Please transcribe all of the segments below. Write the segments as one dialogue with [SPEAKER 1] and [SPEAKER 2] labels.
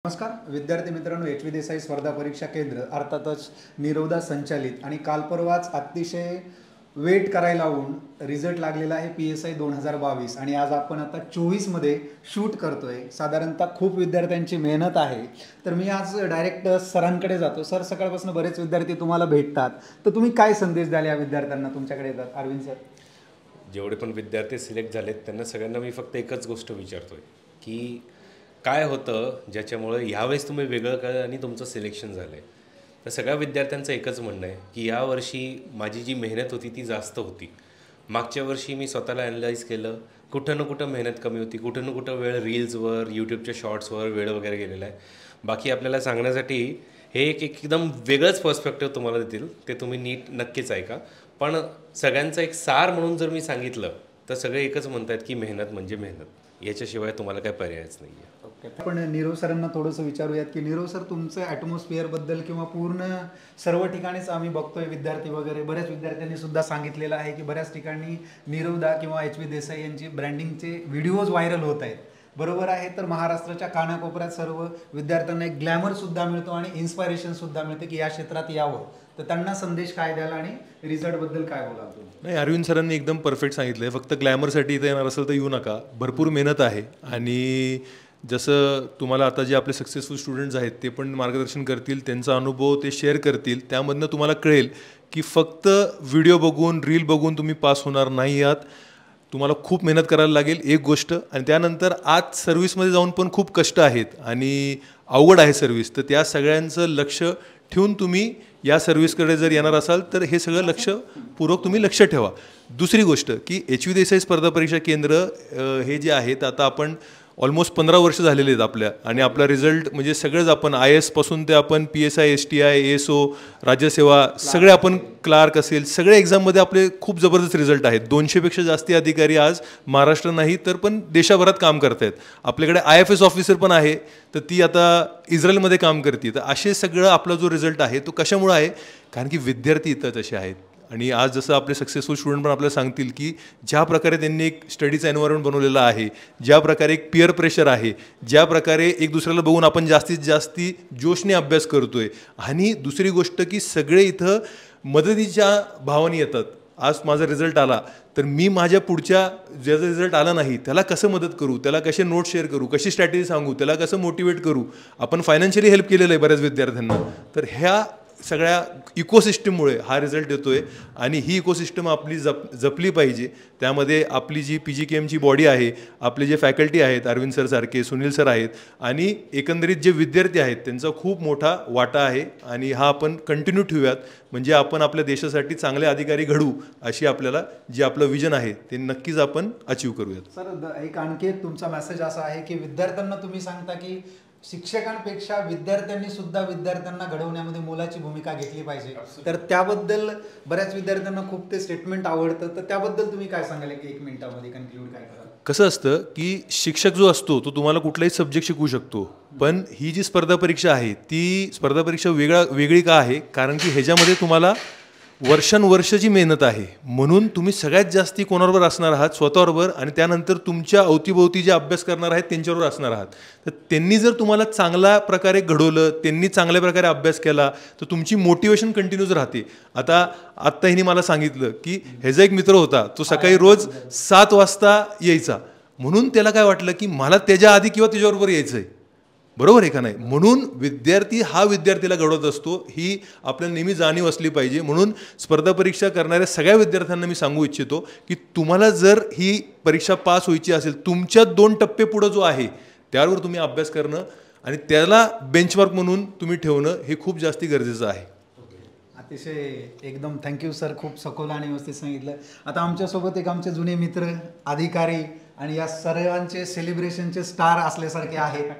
[SPEAKER 1] नमस्कार विद्यार्थी मित्रांनो, एच व्ही देसाई स्पर्धा परीक्षा केंद्र अर्थातच निरवदा संचालित आणि काल परवाच अतिशय वेट करायला लावून रिझल्ट लागलेला आहे PSI 2022 आणि आज आपण आता 24मध्ये शूट करतोय। साधारणतः खूप विद्यार्थ्यांची मेहनत आहे। तर मी आज डायरेक्ट सरांकडे जातो। सर, सकाळपासून बरेच विद्यार्थी तुम्हाला भेटतात, तर तुम्ही काय संदेश द्याल या विद्यार्थ्यांना? तुमच्याकडे येतात अरविंद सर।
[SPEAKER 2] जेवढे पण विद्यार्थी सिलेक्ट झालेत त्यांना सगळ्यांना मी फक्त एकच गोष्ट विचारतोय की काय होतं ज्याच्यामुळे ह्यावेळेस तुम्ही वेगळं कळलं आणि तुमचं सिलेक्शन झालं आहे। तर सगळ्या विद्यार्थ्यांचं एकच म्हणणं आहे की यावर्षी माझी जी मेहनत होती ती जास्त होती। मागच्या वर्षी मी स्वतःला ॲनलाईज केलं, कुठं ना कुठं मेहनत कमी होती, कुठं ना कुठं वेळ रील्सवर, यूट्यूबच्या शॉर्ट्सवर वेळ वगैरे गेलेला आहे। बाकी आपल्याला सांगण्यासाठी हे एकदम वेगळंच पर्स्पेक्टिव्ह तुम्हाला देतील, ते तुम्ही नीट नक्कीच ऐका। पण सगळ्यांचं एक सार म्हणून जर मी सांगितलं तर सगळे एकच म्हणतात की मेहनत म्हणजे मेहनत, याच्याशिवाय तुम्हाला काय पर्यायच नाही आहे।
[SPEAKER 1] आपण नीरव सरांना थोडंसं विचारूयात की नीरव सर, तुमचं ॲटमॉस्फिअरबद्दल किंवा पूर्ण सर्व ठिकाणीच आम्ही बघतोय विद्यार्थी वगैरे बऱ्याच विद्यार्थ्यांनी सुद्धा सांगितलेलं आहे की बऱ्याच ठिकाणी नीरवदा किंवा HV देसाई यांची ब्रँडिंगचे व्हिडिओज व्हायरल होत आहेत, बरोबर आहे? तर महाराष्ट्राच्या कानाकोपऱ्यात सर्व विद्यार्थ्यांना एक ग्लॅमर सुद्धा मिळतो आणि इन्स्पायरेशन सुद्धा मिळते की या क्षेत्रात यावं। तर त्यांना संदेश काय द्याल आणि रिझल्टबद्दल काय बोलाल तुम्ही?
[SPEAKER 3] नाही, अरविंद सरांनी एकदम परफेक्ट सांगितलं। फक्त ग्लॅमरसाठी इथे येणार असेल तर येऊ नका, भरपूर मेहनत आहे। आणि जसं तुम्हाला आता जे आपले सक्सेसफुल स्टुडंट्स आहेत ते पण मार्गदर्शन करतील, त्यांचा अनुभव ते शेअर करतील, त्यामधनं तुम्हाला कळेल की फक्त व्हिडिओ बघून, रील बघून तुम्ही पास होणार नाही आहात। तुम्हाला खूप मेहनत करायला लागेल एक गोष्ट, आणि त्यानंतर आज सर्व्हिसमध्ये जाऊन पण खूप कष्ट आहेत आणि अवघड आहे सर्व्हिस। तर त्या सगळ्यांचं लक्ष ठेवून तुम्ही या सर्व्हिसकडे जर येणार असाल तर हे सगळं लक्षपूर्वक तुम्ही लक्ष ठेवा। दुसरी गोष्ट की HV देसाई स्पर्धा परीक्षा केंद्र हे जे आहेत, आता आपण ऑलमोस्ट 15 वर्ष झालेले आहेत आपल्या, आणि आपला रिझल्ट म्हणजे सगळंच आपण IAS पासून ते आपण PSI, STI, ASO, राज्यसेवा सगळे आपण क्लार्क असेल सगळे एक्झाममध्ये आपले खूप जबरदस्त रिझल्ट आहेत। 200पेक्षा जास्ती अधिकारी आज महाराष्ट्र नाही तर पण देशाभरात काम करत आहेत। आपल्याकडे IFS ऑफिसर पण आहे, तर ती आता इस्रायलमध्ये काम करते। तर असे सगळं आपला जो रिझल्ट आहे तो कशामुळे आहे? कारण की विद्यार्थी इथं तसे आहेत। आणि आज जसं आपले सक्सेसफुल स्टुडंट पण आपल्याला सांगतील की ज्या प्रकारे त्यांनी एक स्टडीचा एन्व्हायरमेंट बनवलेला आहे, ज्या प्रकारे एक पिअर प्रेशर आहे, ज्या प्रकारे एक दुसऱ्याला बघून आपण जास्तीत जास्ती जोशने अभ्यास करतोय, आणि दुसरी गोष्ट की सगळे इथं मदतीच्या भावाने येतात। आज माझा रिझल्ट आला तर मी माझ्या पुढच्या ज्याचा रिझल्ट आला नाही त्याला कसं मदत करू, त्याला कसे नोट शेअर करू, कशी स्ट्रॅटेजी सांगू, त्याला कसं मोटिवेट करू। आपण फायनान्शियली हेल्प केलेलं आहे बऱ्याच विद्यार्थ्यांना। तर ह्या सगळ्या इकोसिस्टममुळे हा रिझल्ट येतोय, आणि ही इकोसिस्टम आपली जपली पाहिजे। त्यामध्ये आपली जी PGKMची बॉडी आहे, आपले जे फॅकल्टी आहेत, अरविंद सर सारखे, सुनील सर आहेत, आणि एकंदरीत जे विद्यार्थी आहेत त्यांचा खूप मोठा वाटा आहे। आणि हा आपण कंटिन्यू ठेवूयात, म्हणजे आपण आपल्या देशासाठी चांगले अधिकारी घडू, अशी आपल्याला जे आपलं विजन आहे ते नक्कीच आपण अचीव करूयात।
[SPEAKER 1] सर, एक आणखी एक तुमचा मेसेज असा आहे की विद्यार्थ्यांना तुम्ही सांगता की शिक्षकांपेक्षा विद्यार्थ्यांनी सुद्धा विद्यार्थ्यांना घडवण्यामध्ये मोलाची भूमिका घेतली पाहिजे। तर त्याबद्दल बऱ्याच विद्यार्थ्यांना खूप ते स्टेटमेंट आवडतं, तर त्याबद्दल तुम्ही काय सांगाल? एक मिनिटामध्ये कन्क्लूड काय कराल?
[SPEAKER 3] कसं असतं की शिक्षक जो असतो तो तुम्हाला कुठलाही सब्जेक्ट शिकवू शकतो, पण ही जी स्पर्धा परीक्षा आहे ती स्पर्धा परीक्षा वेगळी का आहे? कारण की ह्याच्यामध्ये तुम्हाला वर्षानुवर्षाची मेहनत आहे, म्हणून तुम्ही सगळ्यात जास्ती कोणाबरोबर असणार आहात? स्वतःबरोबर, आणि त्यानंतर तुमच्या अवतीभोवती जे अभ्यास करणार आहेत त्यांच्याबरोबर असणार आहात। तर त्यांनी जर तुम्हाला चांगल्या प्रकारे घडवलं, त्यांनी चांगल्या प्रकारे अभ्यास केला तर तुमची मोटिवेशन कंटिन्यूज राहते। आत्ता हिने मला सांगितलं की ह्याचा एक मित्र होता, तो सकाळी रोज 7 वाजता यायचा, म्हणून त्याला काय वाटलं की मला त्याच्या आधी किंवा त्याच्याबरोबर यायचं आहे, बरोबर आहे का नाही? म्हणून विद्यार्थी हा विद्यार्थीला घडवत असतो, ही आपल्याला नेहमी जाणीव असली पाहिजे। म्हणून स्पर्धा परीक्षा करणाऱ्या सगळ्या विद्यार्थ्यांना मी सांगू इच्छितो की तुम्हाला जर ही परीक्षा पास व्हायची असेल, तुमच्या 2 टप्पे पुढे जो आहे त्यावर तुम्ही अभ्यास करणं आणि त्याला बेंचमार्क म्हणून तुम्ही ठेवणं हे खूप जास्ती गरजेचं आहे।
[SPEAKER 1] अतिशय एकदम थँक्यू सर, खूप सखोल आणि व्यवस्थित सांगितलं। आता आमच्यासोबत एक आमचे जुने मित्र, अधिकारी आणि या सर्वांचे सेलिब्रेशनचे स्टार असल्यासारखे आहेत,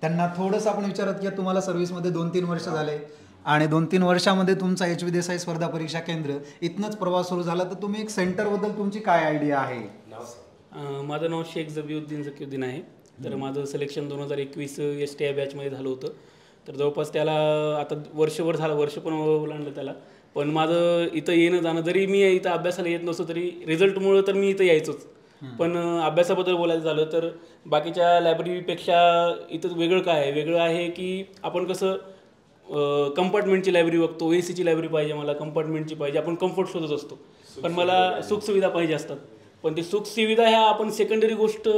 [SPEAKER 1] त्यांना थोडंसं आपण विचारत की तुम्हाला सर्व्हिसमध्ये 2-3 वर्ष झाले आणि 2-3 वर्षामध्ये तुमचा HV देसाई स्पर्धा परीक्षा केंद्र इथनंच प्रवास सुरू झाला, तर तुम्ही एक सेंटरबद्दल तुमची काय आयडिया आहे?
[SPEAKER 4] माझं नाव शेख झकीउद्दीन आहे। तर माझं सिलेक्शन 2021 STI बॅचमध्ये झालं होतं। तर जवळपास त्याला आता वर्षभर झालं, वर्ष पण ओलांडलं त्याला। पण माझं इथं येणं जाणं, जरी मी इथं अभ्यासाला येत नसतो तरी रिझल्टमुळं तर मी इथं यायचोच। पण अभ्यासाबद्दल बोलायचं झालं तर बाकीच्या लायब्ररीपेक्षा इथं वेगळं काय आहे, वेगळं आहे की आपण कसं कंपार्टमेंटची लायब्ररी बघतो, एसीची लायब्ररी पाहिजे मला, कंपार्टमेंटची पाहिजे, आपण कम्फर्ट शोधत असतो, पण मला सुखसुविधा पाहिजे असतात. पण ती सुखसुविधा ह्या आपण सेकंडरी गोष्ट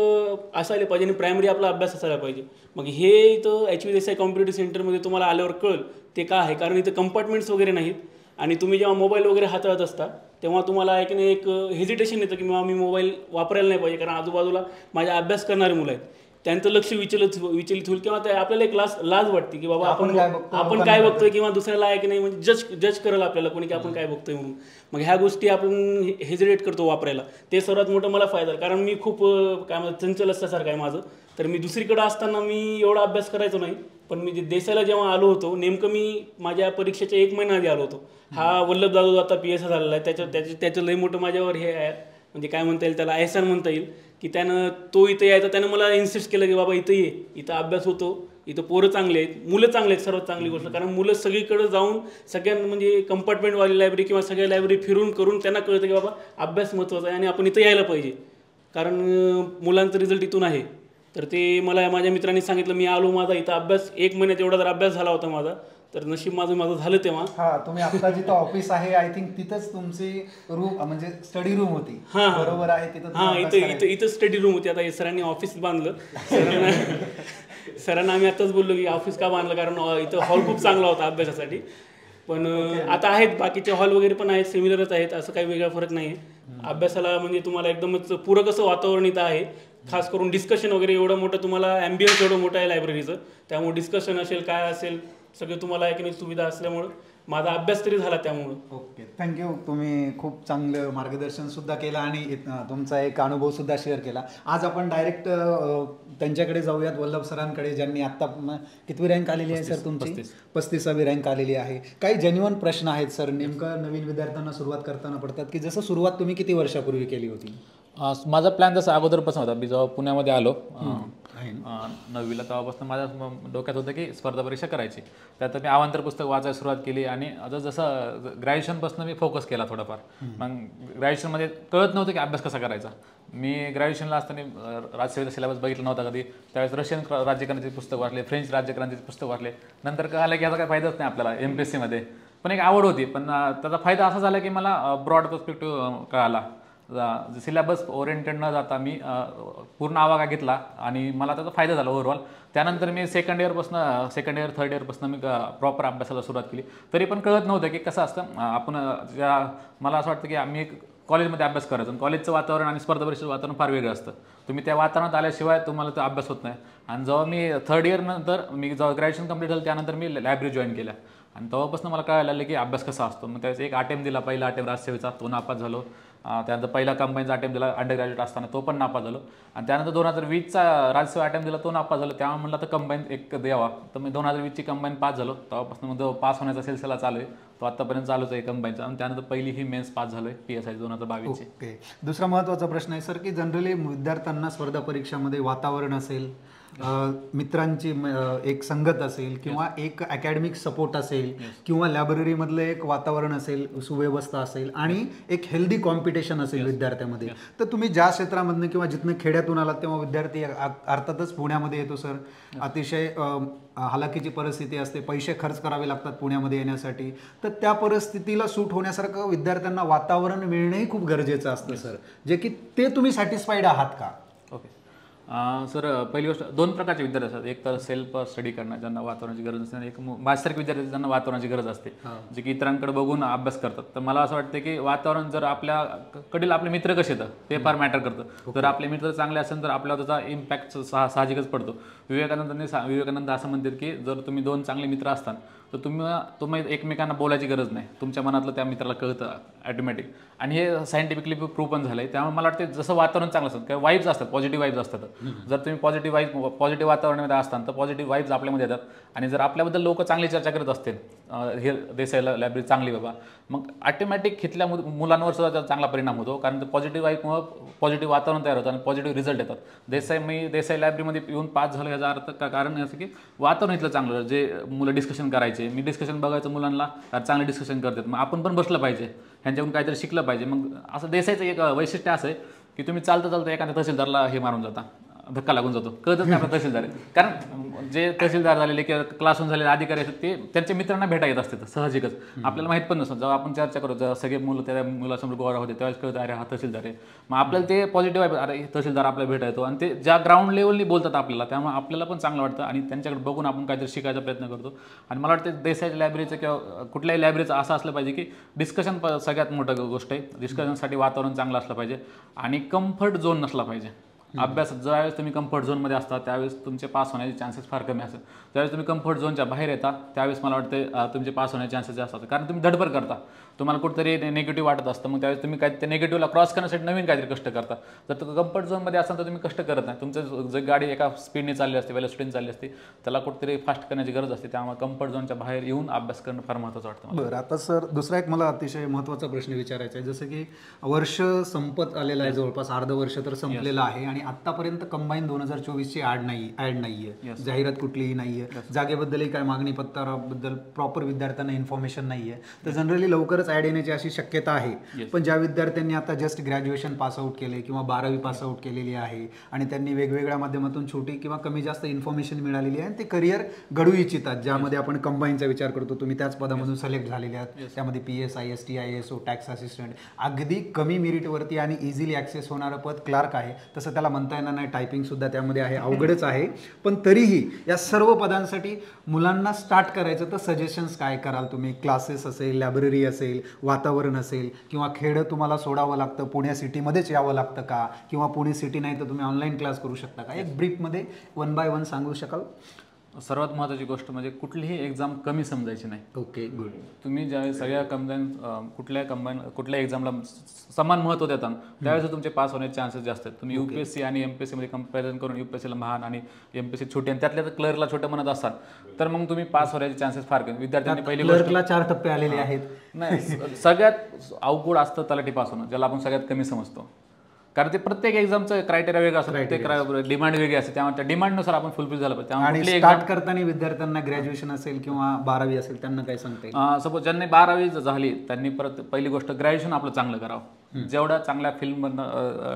[SPEAKER 4] असायला पाहिजे आणि प्रायमरी आपला अभ्यास असायला पाहिजे. मग हे इथं HV देसाई कॉम्पिटिटिव्ह सेंटरमध्ये तुम्हाला आल्यावर कळेल ते का आहे. कारण इथं कंपार्टमेंट्स वगैरे नाहीत आणि तुम्ही जेव्हा मोबाईल वगैरे हाताळत असता तेव्हा तुम्हाला एक नाही एक हेजिटेशन येतं की मी मोबाईल वापरायला नाही पाहिजे, कारण आजूबाजूला माझ्या अभ्यास करणारे मुलं आहेत, त्यांचं लक्ष विचलित होईल किंवा आपल्याला एक लाज वाटते की बाबा आपण काय बघतोय किंवा दुसऱ्याला आहे की नाही, म्हणजे जज करेल आपल्याला कोणी की आपण काय बघतोय म्हणून. मग ह्या गोष्टी आपण हेजिटेट करतो वापरायला. ते सर्वात मोठं मला फायदा, कारण मी खूप काय म्हणतात चंचल असल्यासारखं आहे माझं. तर मी दुसरीकडे असताना मी एवढा अभ्यास करायचो नाही, पण मी देसाईला जेव्हा आलो होतो नेमकं मी माझ्या परीक्षेच्या 1 महिना आधी आलो होतो. हा वल्लभ जाधव आता PSI झालेला आहे, त्याचं लई मोठं माझ्यावर हे आहे, म्हणजे काय म्हणता येईल त्याला एहसान म्हणता येईल की त्यानं तो इथं यायचा, त्यानं मला इन्सिस्ट केलं की बाबा इथं ये, इथं अभ्यास होतो, इथं पोरं चांगले आहेत, मुलं चांगले आहेत, सर्वात चांगली गोष्ट. कारण मुलं सगळीकडे जाऊन सगळ्यांना म्हणजे कंपार्टमेंटवाली लायब्ररी किंवा सगळ्या लायब्ररी फिरून करून त्यांना कळतं की बाबा अभ्यास महत्त्वाचा आहे आणि आपण इथं यायला पाहिजे, कारण मुलांचा रिझल्ट इथून आहे. तर ते मला माझ्या मित्रांनी सांगितलं, मी आलो, माझा इथं अभ्यास 1 महिन्यात एवढा जर अभ्यास झाला होता माझा, तर नशीब माझं झालं तेव्हा.
[SPEAKER 1] हा, तुम्ही आता जिथं ऑफिस आहे आय थिंक तिथंच तुमची रूम म्हणजे स्टडी रूम होती, बरोबर आहे तिथं?
[SPEAKER 4] हां, इथं स्टडी रूम होती. आता सरांनी ऑफिस बांधलं, सरांना आम्ही आताच बोललो की ऑफिस का बांधलं, कारण इथं हॉल खूप चांगला होता अभ्यासासाठी. पण आता आहेत बाकीचे हॉल वगैरे पण आहेत, सिमिलरच आहेत, असं काही वेगळा फरक नाही आहे अभ्यासाला. म्हणजे तुम्हाला एकदमच पूरक असं वातावरण इथं आहे, खास करून डिस्कशन वगैरे एवढं मोठं, तुम्हाला ॲम्बियन्स एवढं मोठं आहे लायब्ररीचं, त्यामुळे डिस्कशन असेल काय असेल सगळे तुम्हाला एक सुविधा असल्यामुळं माझा अभ्यास तरी झाला त्यामुळं.
[SPEAKER 1] Okay, thank you. तुम्ही खूप चांगलं मार्गदर्शन सुद्धा केलं आणि तुमचा एक अनुभव सुद्धा शेअर केला. आज आपण डायरेक्ट त्यांच्याकडे जाऊयात, वल्लभ सरांकडे, ज्यांनी आत्ता कितवी रँक आलेली आहे सर तुमची? 35वी रँक आलेली आहे. काही जेन्युअन प्रश्न आहेत सर, नेमकं नवीन विद्यार्थ्यांना सुरुवात करताना पडतात की जसं सुरुवात तुम्ही किती वर्षापूर्वी केली होती?
[SPEAKER 5] माझा प्लॅन जसा अगोदरपासून होता. मी जेव्हा पुण्यामध्ये आलो 9वीला, तेव्हापासून माझ्या डोक्यात होतं की स्पर्धा परीक्षा करायची. त्यात मी अवांतर पुस्तक वाचायला सुरुवात केली आणि जसं ग्रॅज्युएशनपासून मी फोकस केला थोडाफार. मग ग्रॅज्युएशनमध्ये कळत नव्हतं की अभ्यास कसा करायचा. मी ग्रॅज्युएशनला असताना राजसेवेचा सिलेबस बघितला नव्हता कधी, त्यावेळेस रशियन राज्यक्रांतीचे पुस्तक वाचले, फ्रेंच राज्यक्रांतीचे पुस्तक वाचले. नंतर कळालं की याचा काही फायदाच नाही आपल्याला MPSCमध्ये, पण एक आवड होती. पण त्याचा फायदा असा झाला की मला ब्रॉड पर्स्पेक्टिव्ह कळाला. सिलेबस ओरिएंटेड न जाता मी पूर्ण आवाका घेतला आणि मला त्याचा फायदा झाला ओव्हरऑल. त्यानंतर मी सेकंड इयर, थर्ड इयरपासून मी प्रॉपर अभ्यासाला सुरुवात केली. तरी पण कळत नव्हतं की कसं असतं. आपण मला असं वाटतं की आम्ही कॉलेजमध्ये अभ्यास करायचो, कॉलेजचं वातावरण आणि स्पर्धा परीक्षेचं वातावरण फार वेगळं असतं. तुम्ही त्या वातावरणात आल्याशिवाय तुम्हाला तो अभ्यास होत नाही. आणि जेव्हा मी थर्ड इयरनंतर जेव्हा ग्रॅज्युएशन कंप्लीट झालं त्यानंतर मी लायब्ररी जॉईन केल्या आणि तेव्हापासून मला कळायला लागलं की अभ्यास कसा असतो. मग त्यावेळेस एक अटेम्प्ट दिला, पहिला अटेम्प्ट राजसेवेचा, तो नापास झालो. त्यानंतर पहिला कंबाईनचा अटेम्प्ट दिला अंडर ग्रॅज्युएट असताना, तो पण नापास झालो. आणि त्यानंतर 2020चा राजसेवा अटेम्प्ट दिला, तो नापास झालो. त्यामुळे म्हटलं तर कंबाईन एक द्यावा, तर मी 2020ची कंबाईन पास झालो. तेव्हापासून मग पास होण्याचा सिलसिला चालू आहे, तो आत्तापर्यंत चालूच आहे कंबाईनचा. आणि त्यानंतर पहिली ही मेन्स पास झालोय PSI 2022ची.
[SPEAKER 1] ओके, दुसरा महत्त्वाचा प्रश्न आहे सर की जनरली विद्यार्थ्यांना स्पर्धा परीक्षामध्ये वातावरण असेल, मित्रांची एक संगत असेल किंवा एक अकॅडमिक सपोर्ट असेल किंवा लायब्ररीमधलं एक वातावरण असेल, सुव्यवस्था असेल आणि एक हेल्दी कॉम्पिटिशन असेल विद्यार्थ्यामध्ये. तर तुम्ही ज्या क्षेत्रामधनं किंवा जिथनं खेड्यातून आलात तेव्हा विद्यार्थी अर्थातच पुण्यामध्ये येतो सर, अतिशय हालाकीची परिस्थिती असते, पैसे खर्च करावे लागतात पुण्यामध्ये येण्यासाठी. तर त्या परिस्थितीला सूट होण्यासारखं विद्यार्थ्यांना वातावरण मिळणंही खूप गरजेचं असतं सर, जे की ते तुम्ही सॅटिस्फाईड आहात का?
[SPEAKER 5] ओके सर, पहिली गोष्ट 2 प्रकारचे विद्यार्थी असतात. एक तर सेल्फ स्टडी करणार ज्यांना वातावरणाची गरज असते, आणि एक माझ्यासारखे विद्यार्थी ज्यांना वातावरणाची गरज असते, जे की इतरांकडे बघून अभ्यास करतात. तर मला असं वाटतं की वातावरण जर आपल्याकडील आपले मित्र कसे येतात ते फार मॅटर करतं. जर आपले मित्र चांगले असेल तर आपल्याला त्याचा इम्पॅक्ट साहजिकच पडतो. विवेकानंद असं म्हणतात की जर तुम्ही 2 चांगले मित्र असतात तर तुम्ही एकमेकांना बोलायची गरज नाही, तुमच्या मनातलं त्या मित्राला कळतं ॲटोमॅटिक. आणि हे सायंटिफिकली प्रूव्ह पण झालं आहे. त्यामुळे मला वाटतं जसं वातावरण चांगलं असतं, काही वाईब्स असतात, पॉझिटिव्ह वाईब्स असतात. जर तुम्ही पॉझिटिव्ह वातावरणामध्ये असतात तर पॉझिटिव्ह वाईब्स आपल्यामध्ये येतात. आणि जर आपल्याबद्दल लोक चांगली चर्चा करत असतील, हे देसाई लायब्ररी चांगली बाबा, मग ऑटोमॅटिक इथल्या मुलांवर सुद्धा त्याचा चांगला परिणाम होतो. कारण पॉझिटिव्ह वाईबमुळं पॉझिटिव्ह वातावरण तयार होतं आणि पॉझिटिव्ह रिझल्ट येतात. देसाई लायब्ररीमध्ये येऊन पास झालं याचा अर्थ कारण असं की वातावरण इथलं चांगलं, जे मुलं डिस्कशन करायचे, मी डिस्कशन बघायचं मुलांना चांगले डिस्कशन करतात, मग आपण पण बसलं पाहिजे, ह्यांच्याकडून काहीतरी शिकलं पाहिजे. मग असं देसाईचं एक वैशिष्ट्य असं आहे की तुम्ही चालता चालता एखाद्या तहसीलदारला हे मारून जाता, धक्का लागून जातो, कळतच नाही आपला तहसीलदार आहे. कारण जे तहसीलदार झालेले किंवा क्लासहून झालेले अधिकारी असतात ते त्यांच्या मित्रांना भेटा येत असतात साहजिकच, आपल्याला माहित पण नसतं. जेव्हा आपण चर्चा करू, जेव्हा सगळे मुलं त्या मुलासमोर गोळा होते त्यावेळेस कळतं अरे हा तहसीलदार आहे. मग आपल्याला ते पॉझिटिव्ह आहे, अरे तहसीलदार आपल्याला भेटा येतो आणि ते ज्या ग्राउंड लेवलनी बोलतात आपल्याला, त्यामुळे आपल्याला पण चांगलं वाटतं आणि त्यांच्याकडे बघून आपण काहीतरी शिकायचा प्रयत्न करतो. आणि मला वाटतं देशाच्या लायब्ररीचं किंवा कुठल्याही लायब्ररीचं असं असलं पाहिजे की डिस्कशन सगळ्यात मोठं गोष्ट आहे. डिस्कशनसाठी वातावरण चांगलं असलं पाहिजे आणि कम्फर्ट झोन नसला पाहिजे. अभ्यास ज्यावेळेस तुम्ही कम्फर्ट झोनमध्ये असता त्यावेळेस तुमचे पास होण्याचे चान्सेस फार कमी असतात. ज्यावेळेस तुम्ही कम्फर्ट झोनच्या बाहेर येता त्यावेळेस मला वाटतं तुमचे पास होण्याचे चान्सेस जास्त असतात. कारण तुम्ही धडपड करता, तुम्हाला कुठेतरी निगेटिव्ह वाटत असतं, मग त्यावेळेस तुम्ही काय त्या निगेटिव्हला क्रॉस करण्यासाठी नवीन काहीतरी कष्ट करता. जर तुम्ही कम्फर्ट झोनमध्ये असाल तर तुम्ही कष्ट करत नाही. तुमचं जर गाडी एका स्पीडने चालली असते, वेलोसिटीने चालली असते, त्याला कुठेतरी फास्ट करण्याची गरज असते. त्यामुळे कम्फर्ट झोनच्या बाहेर येऊन अभ्यास करणं फार महत्त्वाचं वाटतं मला.
[SPEAKER 1] बरं, आता सर दुसरा एक मला अतिशय महत्त्वाचा प्रश्न विचारायचा आहे. जसं की वर्ष संपत आलेलं आहे, जवळपास अर्ध वर्ष तर संपलेलं आहे आणि आत्तापर्यंत कंबाईन 2024ची ॲड नाहीये, जाहिरात कुठलीही नाहीये, जागेबद्दलही काय मागणी पत्राबद्दल प्रॉपर विद्यार्थ्यांना इन्फॉर्मेशन नाहीये. तर जनरली लवकरच ॲड येण्याची अशी शक्यता आहे. पण ज्या विद्यार्थ्यांनी आता जस्ट ग्रॅज्युएशन पासआउट केले किंवा 12वी पासआउट केलेली आहे आणि त्यांनी वेगवेगळ्या माध्यमातून छोटी किंवा कमी जास्त इन्फॉर्मेशन मिळालेली आहे आणि ते करिअर घडू इच्छितात, ज्यामध्ये आपण कंबाईनचा विचार करतो, तुम्ही त्याच पदामधून सिलेक्ट झालेले आहात, त्यामध्ये PS, IST, ISO, tax assistant, अगदी कमी मेरिटवरती आणि इझिली ॲक्सेस होणारं पद क्लार्क आहे. तसं त्याला म्हणता येणार नाही, टायपिंग सुद्धा त्यामध्ये आहे, अवघडच आहे. पण तरीही या सर्व पदांसाठी मुलांना स्टार्ट करायचं तर सजेशन्स काय कराल तुम्ही? क्लासेस असेल, लायब्ररी असेल, वातावरण असेल किंवा खेडं तुम्हाला सोडावं लागतं, पुणे सिटीमध्येच यावं लागतं का, किंवा पुणे सिटी नाही तर तुम्ही ऑनलाईन क्लास करू शकता का? एक ब्रीफमध्ये 1 बाय 1 सांगू शकाल?
[SPEAKER 5] सर्वात महत्त्वाची गोष्ट म्हणजे कुठलीही एक्झाम कमी समजायची नाही.
[SPEAKER 1] Okay, good.
[SPEAKER 5] तुम्ही ज्यावेळेस सगळ्या कुठल्या एक्झामला समान महत्त्व देता त्यावेळेस तुमचे पास होण्याचे चान्सेस जास्त आहेत. तुम्ही UPSC आणि MPSC मध्ये कंपॅरिझन करून UPSCला महान आणि MPSC छोटी आणि त्यातल्या क्लर्कला छोटं म्हणत असाल तर मग तुम्ही पास होण्याचे चान्सेस फार कमी. विद्यार्थ्यांनी पहिली
[SPEAKER 1] क्लर्कला 4 टप्पे आलेले आहेत.
[SPEAKER 5] नाही, सगळ्यात अवघड असतं तलाठी पास होणं, ज्याला आपण सगळ्यात कमी समजतो. कारण ते प्रत्येक एक्झामचं क्रायटेरिया वेगळं असतं, प्रत्येक डिमांड वेगळी असते, त्यामुळे त्या डिमांडनुसार आपण फुलफिल झालं पाहिजे.
[SPEAKER 1] आणि स्टार्ट करताना विद्यार्थ्यांना ग्रॅज्युएशन असेल किंवा 12वी असेल त्यांना काय सांगता येईल?
[SPEAKER 5] सपोज ज्यांनी 12वी झाली त्यांनी परत पहिली गोष्ट ग्रॅज्युएशन आपलं चांगलं करावं. जेवढं चांगल्या फिल्ममधनं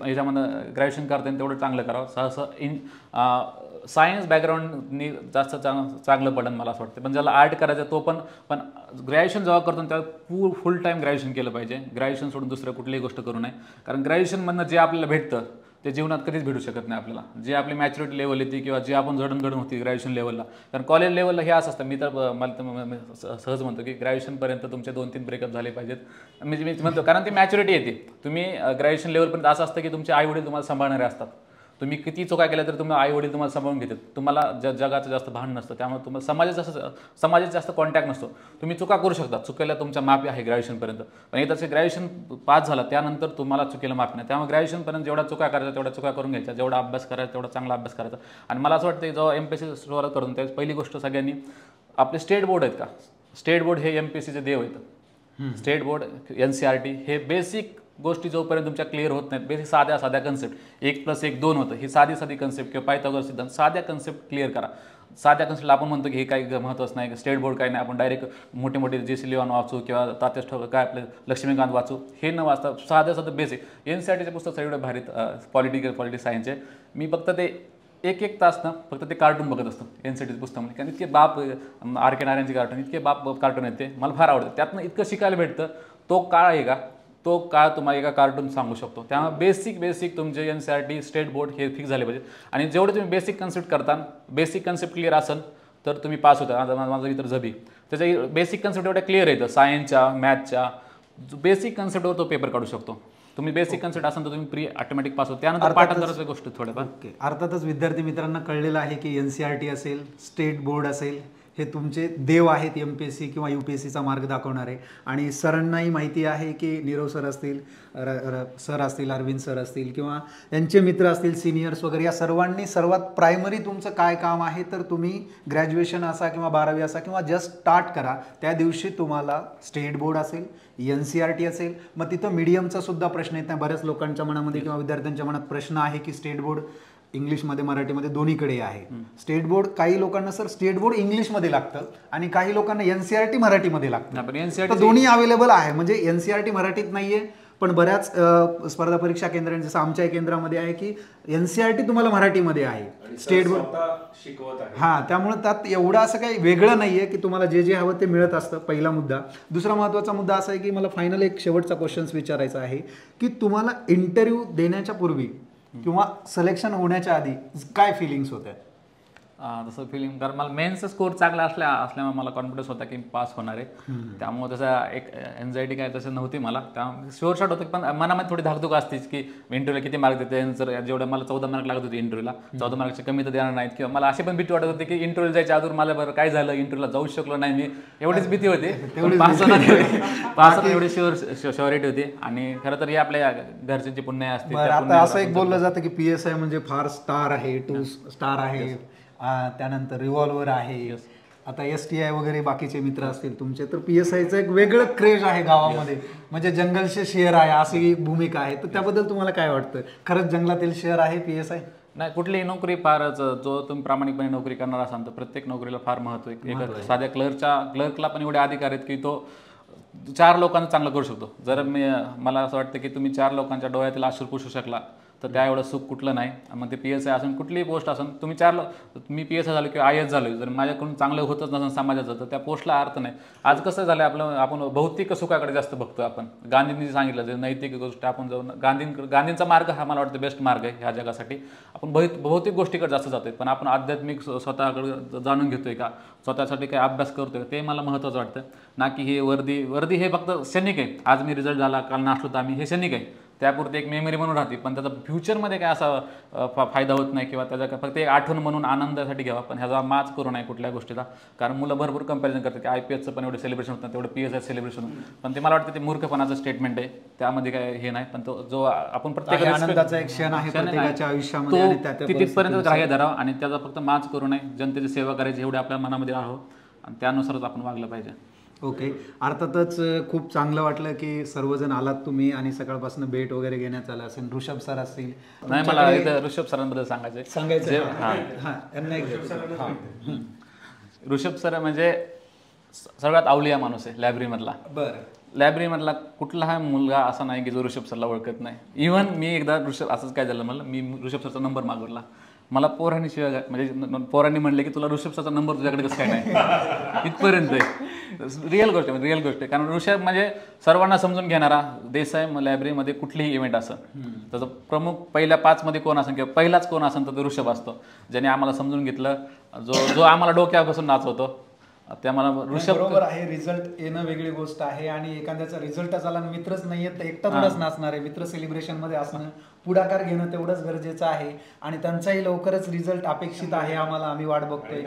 [SPEAKER 5] याच्यामधनं ग्रॅज्युएशन करता येईल तेवढं चांगलं करावं. सहसं सायन्स बॅकग्राऊंडनी जास्त चांगलं पडेल मला असं वाटतं. पण ज्याला आर्ट करायचं तो पण ग्रॅज्युएशन जेव्हा करतो त्याला फुल टाईम ग्रॅज्युएशन केलं पाहिजे. ग्रॅज्युएशन सोडून दुसरं कुठलीही गोष्ट करू नये. कारण ग्रॅज्युएशनमधनं जे आपल्याला भेटतं ते जीवनात कधीच भेटू शकत नाही आपल्याला. जे आपली मॅच्युरिटी लेवल येते किंवा जे आपण जडणघडण होती ग्रॅज्युएशन लेवलला, कारण कॉलेज लेवलला हे असं असतं. मी तर मला सहज म्हणतो की ग्रॅज्युएशनपर्यंत तुमचे 2-3 ब्रेकअप झाले पाहिजेत. मी म्हणतो कारण ती मॅच्युरिटी येते. तुम्ही ग्रॅज्युएशन लेवलपर्यंत असं असतं की तुमचे आई वडील तुम्हाला सांभाळणारे असतात. तुम्ही किती चुका केल्या तर तुम्हाला आई वडील तुम्हाला सांभाळून घेतात. तुम्हाला जगाचं जास्त भान नसतं, त्यामुळे तुम्हाला समाजाचा जास्त कॉन्टॅक्ट नसतो. तुम्ही चुका करू शकता, चुकीला तुमच्या माफी आहे ग्रॅज्युएशनपर्यंत. पण एकदा ग्रॅज्युएशन पास झाला त्यानंतर तुम्हाला चुकीला माफी नाही. त्यामुळे ग्रॅज्युएशनपर्यंत जेवढा चुका करायचा तेवढा चुका करून घ्यायचा, जेवढा अभ्यास करायचा तेवढा चांगला अभ्यास करायचा. आणि मला असं वाटतं जेव्हा MPSC सुरुवात करून त्यावेळेस पहिली गोष्ट सगळ्यांनी आपले स्टेट बोर्ड आहेत का, स्टेट बोर्ड हे MPSCचे देव आहेत. स्टेट बोर्ड, NCERT हे बेसिक गोष्टी जोपर्यंत तुमच्या क्लिअर होत नाहीत, बेसिक साध्या कन्सेप्ट 1+1 2 होतं, ही साधी कन्सेप्ट किंवा पायथागोरस सिद्धांत साध्या कन्सेप्ट क्लिअर करा. साध्या कन्सेप्टला आपण म्हणतो की हे काही महत्त्वाचं नाही, स्टेट बोर्ड काही नाही, आपण डायरेक्ट मोठे JC लिव्हान वाचू किंवा तात्यास काय आपले लक्ष्मीकांत वाचू, हे न वाचता साधं बेसिक NCERTचे पुस्तक सगळे भारीत पॉलिटिकल सायन्सचे. मी फक्त ते एक तास ना फक्त ते कार्टून बघत असतो NCERTचे पुस्तकामध्ये. कारण इतके बाप RK नारायणचे कार्टून, इतके बाप कार्टून आहेत ते मला फार आवडतं. त्यातनं इतकं शिकायला भेटतं. तो काळ आहे का, तो काळ तुम्हाला एका कार्टून सांगू शकतो. त्यामुळे बेसिक तुमचे NCERT स्टेट बोर्ड हे फिक्स झाले पाहिजे. आणि जेवढे तुम्ही बेसिक कन्सेप्ट करता, बेसिक कन्सेप्ट क्लिअर असेल तर तुम्ही पास होता. आता माझा मित्र जबी त्याच्या बेसिक कन्सेप्ट एवढ्या क्लिअर येतं, सायन्सच्या मॅथच्या बेसिक कन्सेप्टवर तो पेपर काढू शकतो. तुम्ही बेसिक कन्सेप्ट असेल तर तुम्ही प्री-ऑटोमॅटिक पास होतो. त्यानंतर पाठांतराच्या गोष्टी थोड्याफार.
[SPEAKER 1] ओके, अर्थातच विद्यार्थी मित्रांना कळलेलं आहे की NCERT असेल, स्टेट बोर्ड असेल, हे तुमचे देव आहेत MPSC किंवा UPSCचा मार्ग दाखवणारे. आणि सरांनाही माहिती आहे की नीरव सर असतील, सर असतील, अरविंद सर असतील किंवा यांचे मित्र असतील, सिनियर्स वगैरे, या सर्वांनी सर्वात प्रायमरी तुमचं काय काम आहे तर तुम्ही ग्रॅज्युएशन असा किंवा 12वी असा किंवा जस्ट स्टार्ट करा. त्या दिवशी तुम्हाला स्टेट बोर्ड असेल, NCERT असेल, मग तिथं मीडियमचा सुद्धा प्रश्न येत नाही. बऱ्याच लोकांच्या मनामध्ये किंवा विद्यार्थ्यांच्या मनात प्रश्न आहे की स्टेट बोर्ड इंग्लिशमध्ये मराठीमध्ये दोन्हीकडे आहे. स्टेट बोर्ड काही लोकांना सर स्टेट बोर्ड इंग्लिशमध्ये लागतं आणि काही लोकांना NCERT मराठीमध्ये लागतं. दोन्ही अवेलेबल आहे. म्हणजे NCERT मराठीत नाहीये पण बऱ्याच स्पर्धा परीक्षा केंद्रांनी जसं आमच्या केंद्रामध्ये आहे की NCERT तुम्हाला मराठीमध्ये आहे स्टेट बोर्ड
[SPEAKER 2] शिकवत आहे.
[SPEAKER 1] हां, त्यामुळे त्यात एवढं असं काही वेगळं नाही आहे की तुम्हाला जे जे हवं ते मिळत असतं, पहिला मुद्दा. दुसरा महत्त्वाचा मुद्दा असा आहे की मला फायनल एक शेवटचा क्वेश्चन्स विचारायचा आहे की तुम्हाला इंटरव्ह्यू देण्याच्या पूर्वी किंवा सिलेक्शन होण्याच्या आधी काय फिलिंग्स होत्या?
[SPEAKER 5] तसं फिलिंग, कारण मला मेन्सचा स्कोर चांगला असल्यामुळे मला कॉन्फिडन्स होता की पास होणार आहे. त्यामुळे तसा एक एन्झायटी काय तसं नव्हती मला. त्यामुळे शुअर शॉट होतं, पण मनामध्ये थोडी धाकधूक असतेच की इंटरव्ह्यूला किती मार्क देते. जर जेवढ्या मला 14 मार्क लागत होते इंटरव्ह्यूला, 14 मार्कचे कमी तर देणार नाहीत, किंवा मला अशी पण भीती वाटत होती की इंटरव्ह्यू जायच्या अगोदर मला बरं काय झालं, इंटरव्ह्यूला जाऊ शकलो नाही मी, एवढीच भीती होती. पास एवढी शुअरिटी होती. आणि खरं तर हे आपल्या घरच्यांची पुण्य असते.
[SPEAKER 1] आता असं एक बोललं जातं की PSI म्हणजे फार स्टार आहे, 2 स्टार आहे, त्यानंतर रिव्हॉल्वर आहे, आता STI वगैरे बाकीचे मित्र असतील तुमचे, तर PSIचं एक वेगळं क्रेज आहे गावामध्ये, म्हणजे जंगलचे शेअर आहे अशी भूमिका आहे. तर त्याबद्दल तुम्हाला काय वाटतं? खरंच जंगलातील शेअर आहे PSI?
[SPEAKER 5] नाही, कुठलीही नोकरी फारच, जो तुम्ही प्रामाणिकपणे नोकरी करणार असाल तर प्रत्येक नोकरीला फार महत्त्व आहे. एक साध्या क्लर्कला पण एवढे अधिकार आहेत की तो 4 लोकांना चांगलं करू शकतो. जर मला असं वाटतं की तुम्ही 4 लोकांच्या डोळ्यातील अश्रू पुसू शकला तर त्या एवढं सुख कुठलं नाही. मग ते PSI असून कुठलीही पोस्ट असून तुम्ही मी PSI झालो किंवा IAS झालो, जर माझ्याकडून चांगलं होतच नसेल समाजाचं तर त्या पोस्टला अर्थ नाही. आज कसं झालं आपण भौतिक सुखाकडे जास्त बघतो. आपण गांधींनी सांगितलं जे नैतिक गोष्ट, आपण जाऊन गांधींचा मार्ग हा मला वाटतं बेस्ट मार्ग आहे ह्या जगासाठी. आपण भौतिक गोष्टीकडे जास्त जातोय, पण आपण आध्यात्मिक स्वतःकडे जाणून घेतोय का, स्वतःसाठी काही अभ्यास करतोय, ते मला महत्त्वाचं वाटतं. ना की हे वर्दी हे फक्त क्षणिक आहे. आज मी रिझल्ट झाला, काल नाचलो तर आम्ही, हे क्षणिक आहे, त्यापुरते एक मेमरी म्हणून राहते, पण त्याचा फ्युचरमध्ये काय असा फायदा होत नाही, किंवा त्याचा फक्त एक आठवण म्हणून आनंदासाठी घ्यावा, पण ह्याचा माज करू नये कुठल्या गोष्टीचा. कारण मुलं भरपूर कंपॅरिझन करतात की IPSचं पण एवढं सेलिब्रेशन होतं, तेवढं PSI सेलिब्रेशन, पण ते मला वाटतं ते मूर्खपणाचं स्टेटमेंट आहे, त्यामध्ये काय हे नाही. पण तो जो आपण प्रत्येक
[SPEAKER 1] आनंदाचा एक क्षण आहे प्रत्येकाच्या आयुष्यामध्ये,
[SPEAKER 5] तो तिथपर्यंत ग्राह्य धरावा आणि त्याचा फक्त माज करू नये. जनतेची सेवा करायची एवढे आपल्या मनामध्ये राहावं आणि त्यानुसारच आपण वागलं पाहिजे.
[SPEAKER 1] ओके, अर्थातच खूप चांगलं वाटलं की सर्वजण आलात तुम्ही आणि सकाळपासून भेट वगैरे घेण्यात आलं असेल. ऋषभ सर असतील.
[SPEAKER 5] नाही, मला इथं ऋषभ सरांबद्दल सांगायचं. ऋषभ सर म्हणजे सगळ्यात अवलिया माणूस आहे लायब्ररीमधला.
[SPEAKER 1] बरं,
[SPEAKER 5] लायब्ररीमधला कुठला हा मुलगा असा नाही की जो ऋषभ सरला ओळखत नाही. इव्हन मी एकदा असंच काय झालं, मी ऋषभ सरचा नंबर मागवला. मला पोरांनी म्हणजे पोरांनी म्हणले की तुला ऋषभ सरचा नंबर तुझ्याकडे कसं काय नाही, इथपर्यंत आहे. रिअल गोष्ट आहे. कारण ऋषभ म्हणजे सर्वांना समजून घेणारा. देसाई लायब्ररीमध्ये कुठलीही इव्हेंट असेल त्याचा प्रमुख पहिल्या 5 मध्ये कोण असेल किंवा पहिलाच कोण असेल तर तो ऋषभ असतो, ज्याने आम्हाला समजून घेतलं, जो आम्हाला डोक्यापासून नाचवतो. त्या मला ऋषभ
[SPEAKER 1] बरोबर आहे. रिझल्ट येणं वेगळी गोष्ट आहे आणि एखाद्याचा रिझल्ट झाला मित्रच नाहीये तर एकटा थोडाच नाचणार आहे. मित्र सेलिब्रेशन मध्ये असणं, पुढाकार घेणं तेवढंच गरजेचं आहे आणि त्यांचाही लवकरच रिझल्ट अपेक्षित आहे आम्हाला, आम्ही वाट बघतोय.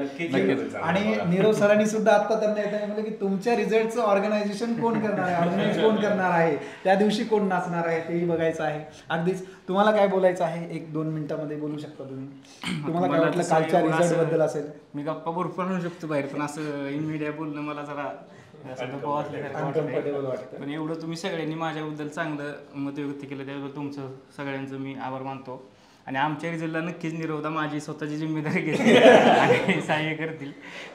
[SPEAKER 1] आणि नीरव सरांनी सुद्धा आता त्यांना येताना म्हटलं की तुमच्या रिझल्टचं ऑर्गनायझेशन कोण करणार आहे, ऑर्गनाईज कोण करणार आहे, त्या दिवशी कोण नाचणार आहे तेही बघायचं आहे. अगदीच तुम्हाला काय बोलायचं आहे 1-2 मिनिटांमध्ये बोलू शकता तुम्ही. तुम्हाला काय वाटलं कालच्या रिझल्ट बद्दल? असेल
[SPEAKER 6] मी गप्पा भरपूर म्हणू शकतो बाहेर, पण असं इन मीडिया बोलणं मला जरा अनकम्फर्टेबल वाटतं. पण एवढं तुम्ही सगळ्यांनी माझ्याबद्दल चांगलं मत व्यक्त केलं त्याबद्दल तुमचं सगळ्यांचं मी आभार मानतो. आणि आमच्या रिझल्टला नक्कीच निरवता माझी स्वतःची जिम्मेदारी घेतली आणि सहाय्य करतील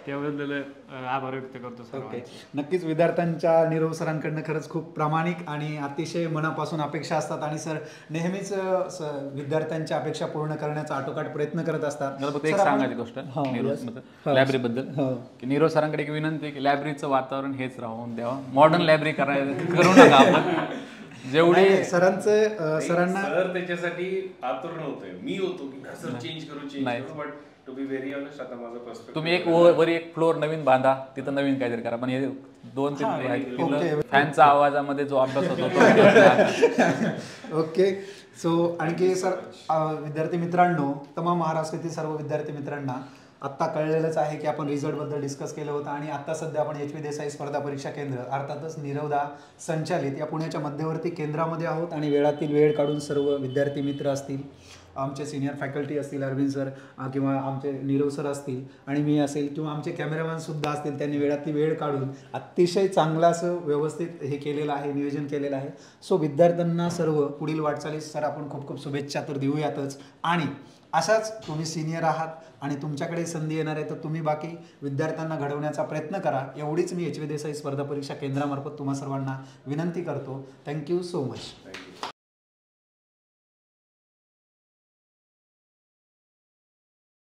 [SPEAKER 6] त्याबद्दल आभार व्यक्त करतो.
[SPEAKER 1] ओके, नक्कीच विद्यार्थ्यांच्या नीरव सरांकडनं खरंच खूप प्रामाणिक आणि अतिशय मनापासून अपेक्षा असतात आणि सर नेहमीच विद्यार्थ्यांच्या अपेक्षा पूर्ण करण्याचा आटोकाट प्रयत्न करत असतात.
[SPEAKER 5] मला फक्त एक सांगायची गोष्ट लायब्ररीबद्दल की नीरव सरांकडे एक विनंती आहे की लायब्ररीचं वातावरण हेच राहून द्यावं, मॉडर्न लायब्ररी करू नका आपण. जेवढे
[SPEAKER 1] सरांना
[SPEAKER 2] त्याच्यासाठी आतुर नव्हते, मी होतो की कसं चेंज करू, but to be very honest आता माझा पर्स्पेक्टिव्ह,
[SPEAKER 5] तुम्ही वरी एक फ्लोअर नवीन बांधा, तिथं नवीन काहीतरी करा, पण हे 2-3 फॅनच्या आवाजामध्ये जो अभ्यास होतो.
[SPEAKER 1] ओके, सो आणखी सर विद्यार्थी मित्रांनो, तमाम महाराष्ट्रातील सर्व विद्यार्थी मित्रांना आत्ता कळलेलंच आहे की आपण रिझल्टबद्दल डिस्कस केलं होतं आणि आत्ता सध्या आपण HV देसाई स्पर्धा परीक्षा केंद्र अर्थातच निरवदा संचालित या पुण्याच्या मध्यवर्ती केंद्रामध्ये आहोत. आणि वेळातील वेळ काढून सर्व विद्यार्थी मित्र असतील, आमचे सिनियर फॅकल्टी असतील, अरविंद सर किंवा आमचे नीरव सर असतील आणि मी असेल किंवा आमचे कॅमेरामॅनसुद्धा असतील, त्यांनी वेळातली वेळ काढून अतिशय चांगलं असं व्यवस्थित हे केलेलं आहे, नियोजन केलेलं आहे. सो विद्यार्थ्यांना सर्व पुढील वाटचालीस सर आपण खूप खूप शुभेच्छा तर देऊयातच. आणि अशाच तुम्ही सिनियर आहात आणि तुमच्याकडे संधी येणार आहे तर तुम्ही बाकी विद्यार्थ्यांना घडवण्याचा प्रयत्न करा, एवढीच मी एच.व्ही. देसाई स्पर्धा परीक्षा केंद्रामार्फत तुम्हा सर्वांना विनंती करतो. Thank you so much.